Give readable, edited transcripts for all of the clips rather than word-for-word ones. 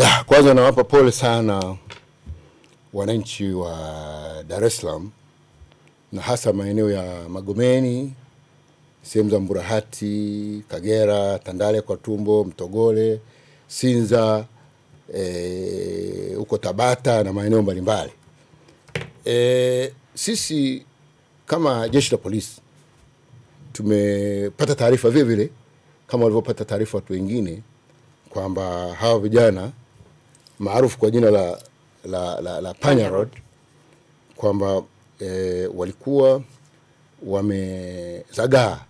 Ya, kwanza nawapa pole sana wananchi wa Dar es Salaam na hasa maeneo ya Magomeni, sehemu za Mburahati, Kagera, Tandale kwa Tumbo, Mtogole, Sinza, uko Tabata na maeneo mbalimbali. Sisi kama jeshi la polisi tumepata taarifa vile vile kama walivyopata taarifa watu wengine kwamba hawa vijana maarufu kwa jina la Panya Road kwamba walikuwa wamezagaa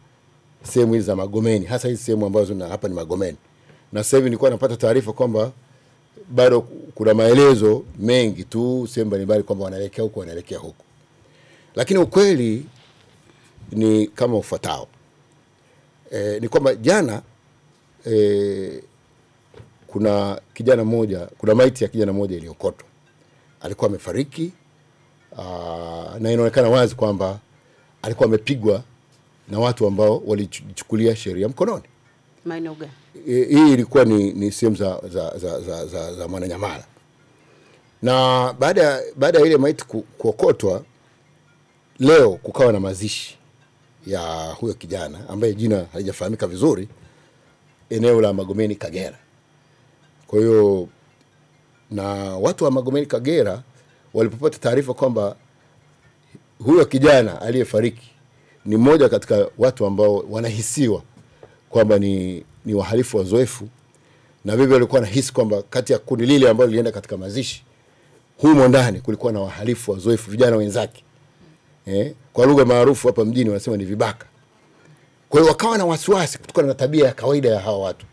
sehemu hizi za Magomeni, hasa hizi sehemu ambazo na hapa ni Magomeni. Na sasa hivi nilikuwa napata taarifa kwamba bado kuna maelezo mengi tu sehemu mbalimbali kwamba wanaelekea huko. Lakini ukweli ni kama ufuatao. Ni kwamba jana kuna kijana mmoja, kuna maiti ya kijana mmoja iliyokotwa. Alikuwa amefariki na inaonekana wazi kwamba alikuwa amepigwa na watu ambao walichukulia sheria mkononi. Maeneo gani? Hii ilikuwa ni sehemu za Mwananyamala. Na baada ya ile maiti kuokotwa, leo kukawa na mazishi ya huyo kijana ambaye jina halijafahamika vizuri, eneo la Magomeni Kagera. Kwa hiyo na watu wa Magomeni Kagera walipopata taarifa kwamba huyo kijana aliyefariki ni mmoja katika watu ambao wanahisiwa kwamba ni wahalifu wazoefu, na vivyo walikuwa nahisi kwamba kati ya kundi lile ambalo lilienda katika mazishi humo ndani kulikuwa na wahalifu wazoefu, vijana wenzake. Kwa lugha maarufu hapa mjini wanasema ni vibaka. Kwa hiyo wakawa na wasiwasi kutokana na tabia ya kawaida ya hawa watu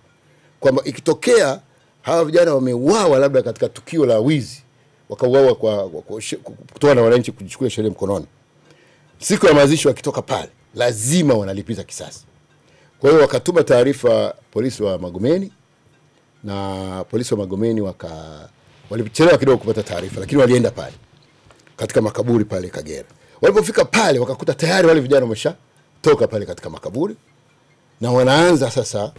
kwamba ikitokea hawa vijana wameuawa labda katika tukio la wizi, wakauawa kwa kutoa na wananchi kujichukulia sheria mkononi, siku ya mazishi wakitoka pale lazima wanalipiza kisasi. Kwa hiyo wakatuma taarifa polisi wa Magomeni, na polisi wa Magomeni walichelewa kidogo kupata taarifa, lakini walienda pale katika makaburi pale Kagera. Walipofika pale wakakuta tayari wale vijana wameshatoka pale katika makaburi, na wanaanza sasa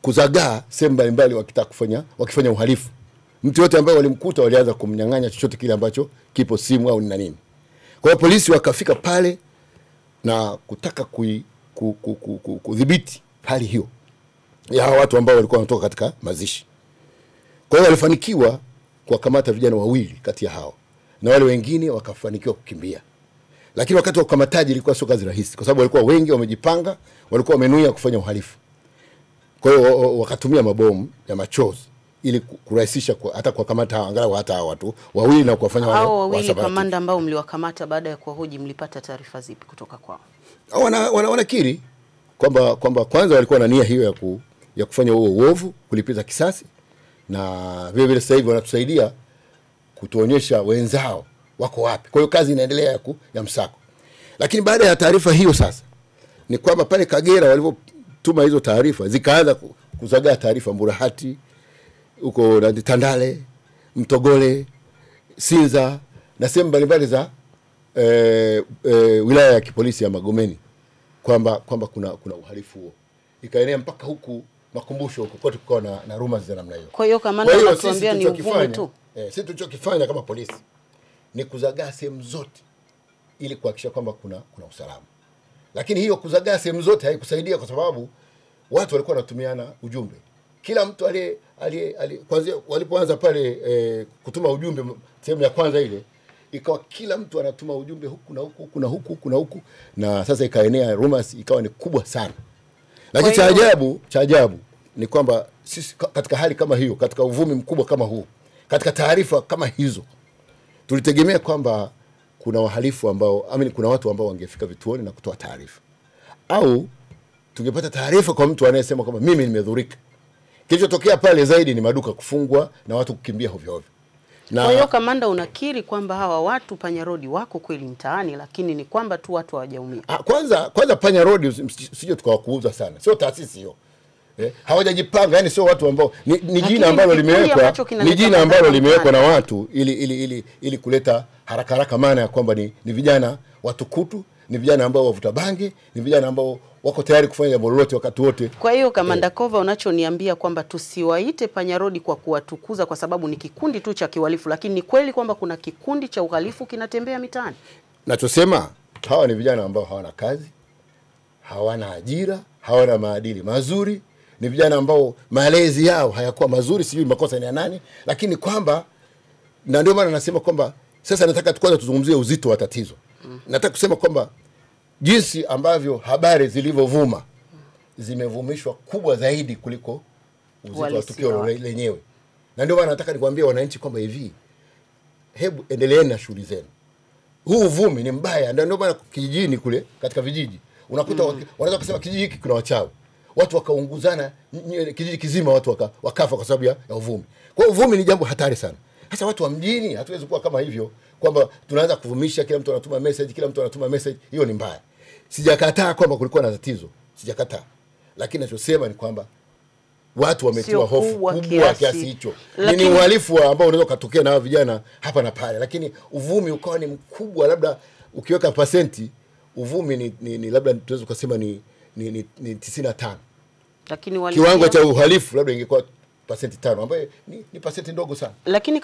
kuzagaa sehemu mbalimbali wakifanya uhalifu. Mtu yote ambaye walimkuta walianza kumnyang'anya chochote kile ambacho kipo, simu au nini. Kwa hiyo polisi wakafika pale na kutaka kudhibiti hali hiyo ya watu ambao walikuwa wanatoka katika mazishi. Kwa hiyo walifanikiwa kuwakamata vijana wawili kati ya hao, na wale wengine wakafanikiwa kukimbia. Lakini wakati wa kukamataji ilikuwa sio kazi rahisi, kwa sababu walikuwa wengi wamejipanga, walikuwa wamenuia kufanya uhalifu. Kwa hiyo wakatumia mabomu ya machozi ili kurahisisha hata kuwakamata angalau hata hao watu wawili na kuwafanya wale wawili. Kamanda ambao mliwakamata baada ya kuwahoji, mlipata taarifa zipi kutoka kwao? Wanakiri kwamba kwanza walikuwa na nia hiyo ya kufanya huo uovu, kulipiza kisasi, na vile vile sasa hivi wanatusaidia kutuonyesha wenzao wako wapi. Kwa hiyo kazi inaendelea ya msako. Lakini baada ya taarifa hiyo sasa ni kwamba pale Kagera walipotuma hizo taarifa zikaanza kuzagaa taarifa Mburahati, uko na Tandale, Mtogole, Sinza na sehemu mbalimbali za wilaya ya kipolisi ya Magomeni kwamba kuna uhalifu huo. Ikaenea mpaka huku Makumbusho, huko kote kukawa na rumors za namna hiyo. Kwa hiyo kamanda anatuambia ni uvumi tu. Sisi tulichokifanya kama polisi ni kuzagaa sehemu zote ili kuhakikisha kwamba kuna usalama. Lakini hiyo kuzagaa sehemu zote haikusaidia, kwa sababu watu walikuwa wanatumiana ujumbe. Kila mtu kwanza walipoanza pale kutuma ujumbe sehemu ya kwanza ile, ikawa kila mtu anatuma ujumbe huku na huku, na sasa ikaenea rumors ikawa ni kubwa sana. Lakini cha ajabu ni kwamba sisi katika hali kama hiyo, katika uvumi mkubwa kama huu, katika taarifa kama hizo, tulitegemea kwamba kuna wahalifu ambao kuna watu ambao wangefika vituoni na kutoa taarifa, au tungepata taarifa kwa mtu anayesema kwamba mimi nimedhurika. Kilichotokea pale zaidi ni maduka kufungwa na watu kukimbia hovyo hovyo. Kwa hiyo kamanda, unakiri kwamba hawa watu Panya Road wako kweli mtaani, lakini ni kwamba tu watu hawajaumia? Kwanza Panya Road sije tukawakuuza sana. Sio taasisi hiyo. Hawajajipanga, yani sio watu ambao ni jina ambalo limewekwa na watu ili kuleta haraka maana ya kwamba ni vijana watukutu, ni vijana ambao wavuta bangi, ni vijana ambao wako tayari kufanya jambo lolote wakati wote. Kwa hiyo Kamanda Kova, unachoniambia kwamba tusiwaite panyarodi kwa kuwatukuza kwa sababu ni kikundi tu cha kiwalifu, lakini ni kweli kwamba kuna kikundi cha uhalifu kinatembea mitaani. Nachosema hawa ni vijana ambao hawana kazi, hawana ajira, hawana maadili mazuri, ni vijana ambao malezi yao hayakuwa mazuri, sijui makosa ni ya nani, lakini kwamba, na ndio maana nasema kwamba sasa nataka kwanza tuzungumzie uzito wa tatizo. Nataka kusema kwamba jinsi ambavyo habari zilivovuma zimevumishwa kubwa zaidi kuliko uzito wa tukio lenyewe. Na ndio maana nataka nikwambie wananchi kwamba hivi, hebu endeleeni na shughuli zenu. Huu uvumi ni mbaya. Ndio maana kijijini kule, katika vijiji unakuta wanaweza kusema kijiji hiki kuna wachawi, watu wakaunguzana kijiji kizima, watu wakafa kwa sababu ya uvumi. Kwa hiyo uvumi ni jambo hatari sana. Sasa watu wa mjini hatuwezi kuwa kama hivyo, kwamba tunaanza kuvumisha, kila mtu anatuma message, hiyo ni mbaya. Sijakataa kwamba kulikuwa na tatizo, sijakataa, lakini ninachosema ni kwamba watu wametiwa hofu kubwa kiasi hicho. Ni uhalifu ambao unaweza kutokea na vijana hapa na pale, lakini uvumi ukawa ni mkubwa. Labda ukiweka pasenti, uvumi ni labda tunaweza kusema ni 95, lakini kiwango cha uhalifu labda ingekuwa pasenti 5, ambayo ni pasenti ndogo sana. Lakini